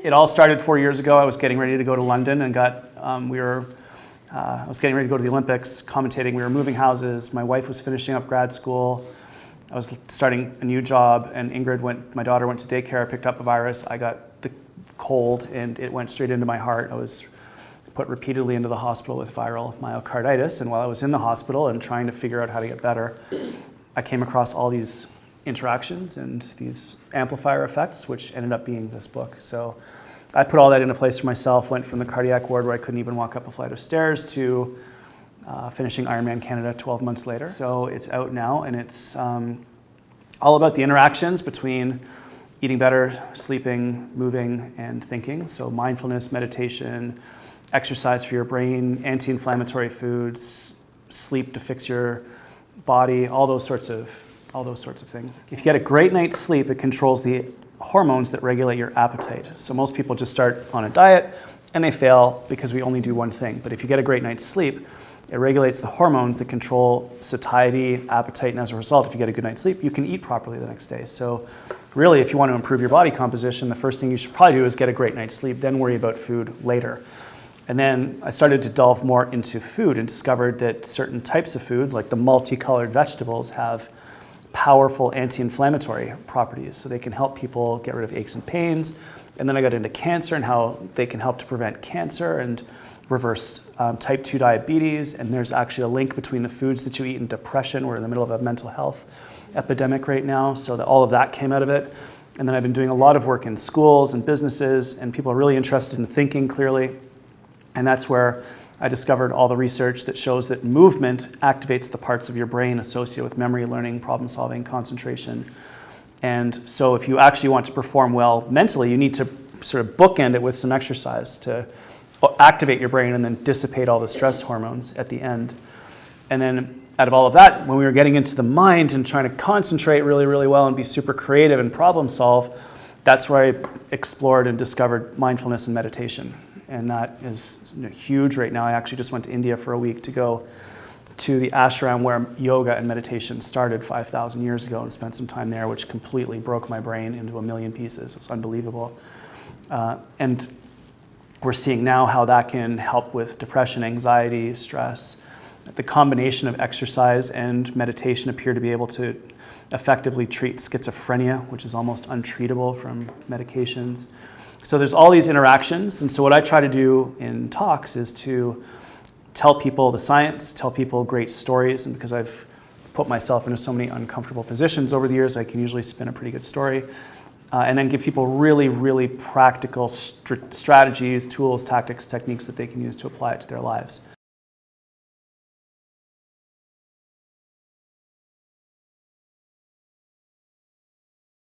It all started 4 years ago. I was getting ready to go to London and I was getting ready to go to the Olympics, commentating. We were moving houses. My wife was finishing up grad school. I was starting a new job, and my daughter went to daycare, picked up a virus. I got the cold, and it went straight into my heart. I was put repeatedly into the hospital with viral myocarditis, and while I was in the hospital and trying to figure out how to get better, I came across all these interactions and these amplifier effects, which ended up being this book. So I put all that into place for myself, went from the cardiac ward where I couldn't even walk up a flight of stairs to finishing Ironman Canada 12 months later. So it's out now, and it's all about the interactions between eating better, sleeping, moving, and thinking. So mindfulness, meditation, exercise for your brain, anti-inflammatory foods, sleep to fix your body, all those sorts of things. If you get a great night's sleep, it controls the hormones that regulate your appetite. So most people just start on a diet and they fail because we only do one thing. But if you get a great night's sleep, it regulates the hormones that control satiety, appetite, and as a result, if you get a good night's sleep, you can eat properly the next day. So really, if you want to improve your body composition, the first thing you should probably do is get a great night's sleep, then worry about food later. And then I started to delve more into food and discovered that certain types of food, like the multicolored vegetables, have powerful anti-inflammatory properties. So they can help people get rid of aches and pains. And then I got into cancer and how they can help to prevent cancer and reverse type 2 diabetes. And there's actually a link between the foods that you eat and depression. We're in the middle of a mental health epidemic right now. So all of that came out of it. And then I've been doing a lot of work in schools and businesses, and people are really interested in thinking clearly. And that's where I discovered all the research that shows that movement activates the parts of your brain associated with memory, learning, problem solving, concentration. And so if you actually want to perform well mentally, you need to sort of bookend it with some exercise to activate your brain and then dissipate all the stress hormones at the end. And then out of all of that, when we were getting into the mind and trying to concentrate really, really well and be super creative and problem solve, that's where I explored and discovered mindfulness and meditation. And that is huge right now. I actually just went to India for a week to go to the ashram where yoga and meditation started 5,000 years ago and spent some time there, which completely broke my brain into a million pieces. It's unbelievable. And we're seeing now how that can help with depression, anxiety, stress. The combination of exercise and meditation appear to be able to effectively treat schizophrenia, which is almost untreatable from medications. So there's all these interactions, and so what I try to do in talks is to tell people the science, tell people great stories, and because I've put myself into so many uncomfortable positions over the years, I can usually spin a pretty good story, and then give people really, really practical strategies, tools, tactics, techniques that they can use to apply it to their lives.